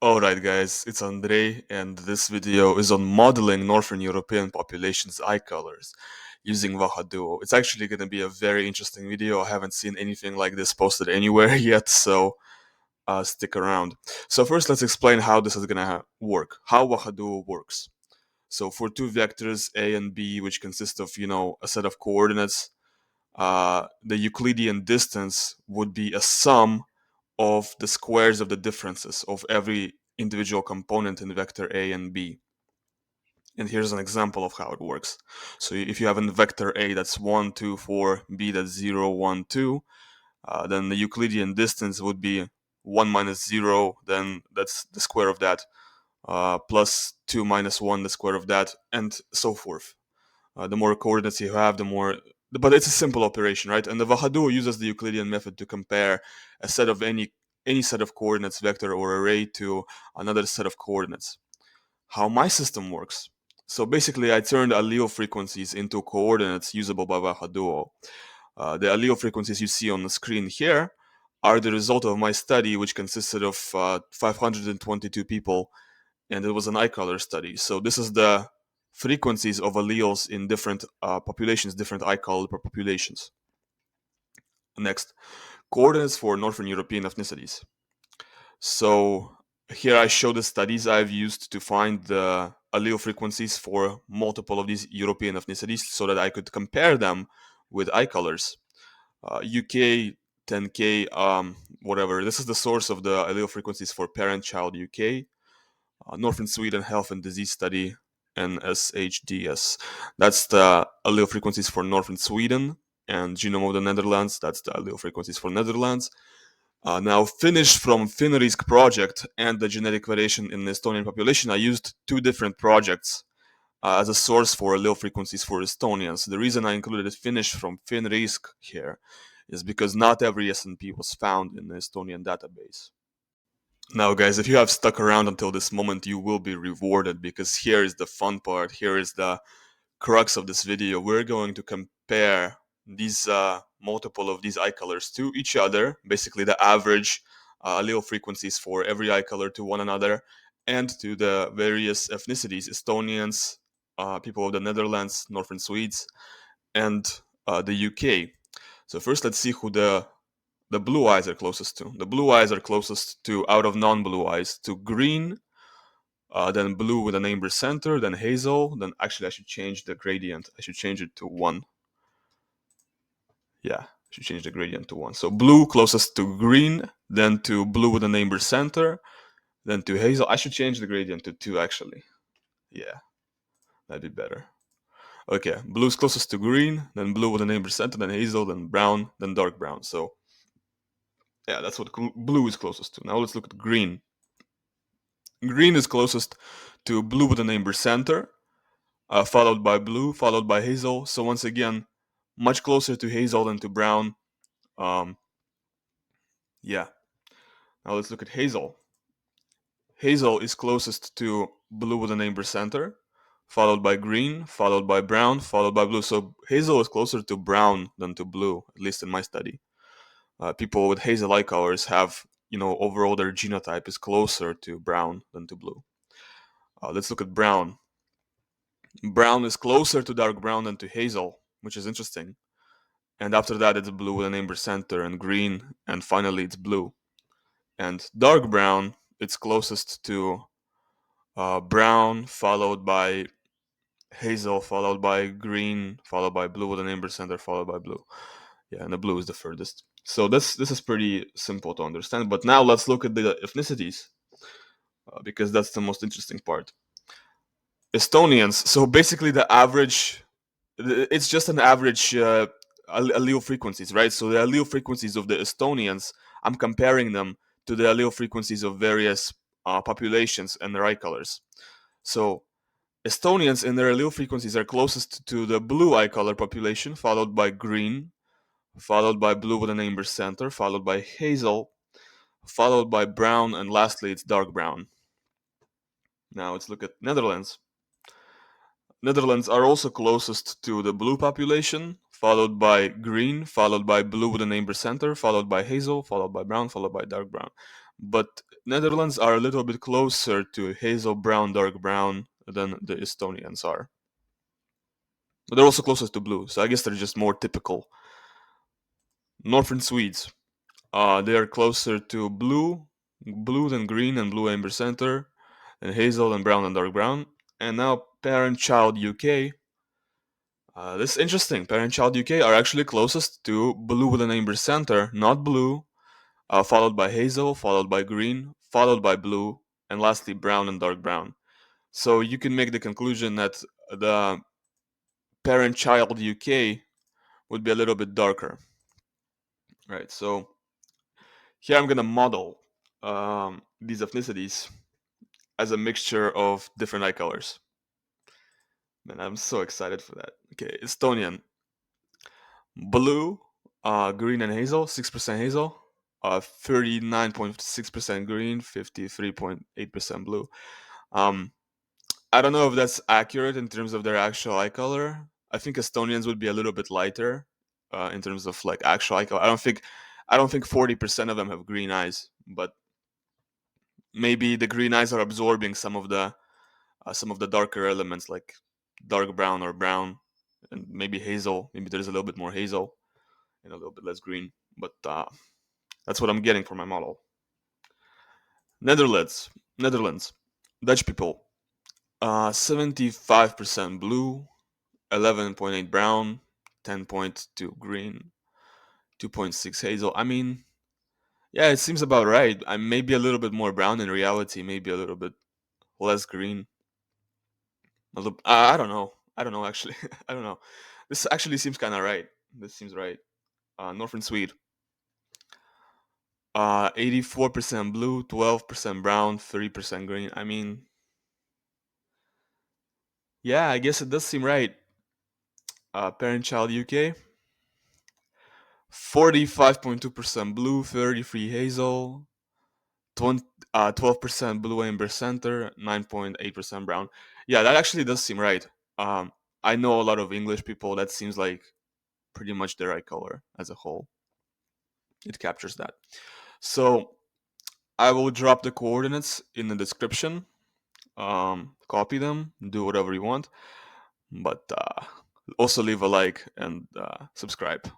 Alright guys, it's Andrei and this video is on modeling Northern European populations' eye colors using vahaduo. It's actually going to be a very interesting video. I haven't seen anything like this posted anywhere yet, so stick around. So first let's explain how this is going to work, how vahaduo works. So for two vectors A and B, which consist of, a set of coordinates, the Euclidean distance would be a sum of the squares of the differences of every individual component in vector A and B. And here's an example of how it works. So if you have a vector A that's 1, 2, 4, B that's 0, 1, 2, then the Euclidean distance would be 1 minus 0, then that's the square of that, plus 2 minus 1, the square of that, and so forth. The more coordinates you have, the more. But it's a simple operation, right? And the vahaduo uses the Euclidean method to compare a set of any set of coordinates, vector or array, to another set of coordinates. How my system works. So basically, I turned allele frequencies into coordinates usable by vahaduo. The allele frequencies you see on the screen here are the result of my study, which consisted of 522 people, and it was an eye color study. So this is the frequencies of alleles in different populations, different eye color populations. Next, coordinates for Northern European ethnicities. So here I show the studies I've used to find the allele frequencies for multiple of these European ethnicities so that I could compare them with eye colors. UK 10K, whatever. This is the source of the allele frequencies for parent-child UK. Northern Sweden Health and Disease Study, NSHDS. That's the allele frequencies for Northern Sweden, and Genome of the Netherlands. That's the allele frequencies for Netherlands. Now, finished from FinRisk project and the genetic variation in the Estonian population, I used two different projects as a source for allele frequencies for Estonians. The reason I included Finnish from FinRisk here is because not every SNP was found in the Estonian database. Now, guys, if you have stuck around until this moment, you will be rewarded, because here is the fun part. Here is the crux of this video. We're going to compare these multiple of these eye colors to each other, basically the average allele frequencies for every eye color to one another, and to the various ethnicities, Estonians, people of the Netherlands, Northern Swedes, and the UK. So first, let's see who the blue eyes are closest to. The blue eyes are closest to, out of non-blue eyes, to green, then blue with an amber center, then hazel, then actually I should change the gradient. I should change it to 1. Yeah, I should change the gradient to 1. So blue closest to green, then to blue with an amber center, then to hazel. I should change the gradient to 2 actually. Yeah, that'd be better. Okay, blue's closest to green, then blue with an amber center, then hazel, then brown, then dark brown. So yeah, that's what blue is closest to. Now let's look at green. Green is closest to blue with an amber center, followed by blue, followed by hazel. So once again, much closer to hazel than to brown. Yeah. Now let's look at hazel. Hazel is closest to blue with an amber center, followed by green, followed by brown, followed by blue. So hazel is closer to brown than to blue, at least in my study. People with hazel eye colors have, overall their genotype is closer to brown than to blue. Let's look at brown. Brown is closer to dark brown than to hazel, which is interesting. And after that, it's blue with an amber center, and green, and finally it's blue. And dark brown, it's closest to brown, followed by hazel, followed by green, followed by blue with an amber center, followed by blue. Yeah, and the blue is the furthest. So this is pretty simple to understand. But now let's look at the ethnicities, because that's the most interesting part. Estonians. So basically, the average. It's just an average allele frequencies, right? So the allele frequencies of the Estonians, I'm comparing them to the allele frequencies of various populations and their eye colors. So Estonians in their allele frequencies are closest to the blue eye color population, followed by green, followed by blue with an amber center, followed by hazel, followed by brown, and lastly it's dark brown. Now let's look at Netherlands. Netherlands are also closest to the blue population, followed by green, followed by blue with an amber center, followed by hazel, followed by brown, followed by dark brown. but Netherlands are a little bit closer to hazel brown, dark brown than the Estonians are. But they're also closest to blue, so I guess they're just more typical. Northern Swedes, they are closer to blue than green and blue amber center, and hazel and brown and dark brown. And now parent-child UK. This is interesting. Parent-child UK are actually closest to blue than amber center, not blue, followed by hazel, followed by green, followed by blue, and lastly brown and dark brown. So you can make the conclusion that the parent-child UK would be a little bit darker, right? So here I'm gonna model these ethnicities as a mixture of different eye colors. Man, I'm so excited for that. Okay, Estonian, blue, green and hazel, 6% hazel, 39.6% green, 53.8% blue. Um, I don't know if that's accurate in terms of their actual eye color. I think Estonians would be a little bit lighter in terms of like actual eye color. I don't think 40% of them have green eyes, but maybe the green eyes are absorbing some of the darker elements like dark brown or brown, and maybe hazel. Maybe there's a little bit more hazel and a little bit less green. But that's what I'm getting for my model. Netherlands, Dutch people. 75% blue, 11.8 brown, 10.2 green, 2.6 hazel. I mean, yeah, it seems about right. I maybe a little bit more brown in reality, maybe a little bit less green. I don't know. I don't know actually. I don't know. This actually seems kind of right. This seems right. Northern Swede. 84% blue, 12% brown, 3% green. I mean, yeah, I guess it does seem right. Parent-child UK. 45.2% blue, 33 hazel, 12% blue amber center, 9.8% brown. Yeah, that actually does seem right. Um, I know a lot of English people. That seems like pretty much their eye color as a whole. It captures that. So I will drop the coordinates in the description. Copy them, do whatever you want, but also leave a like and subscribe.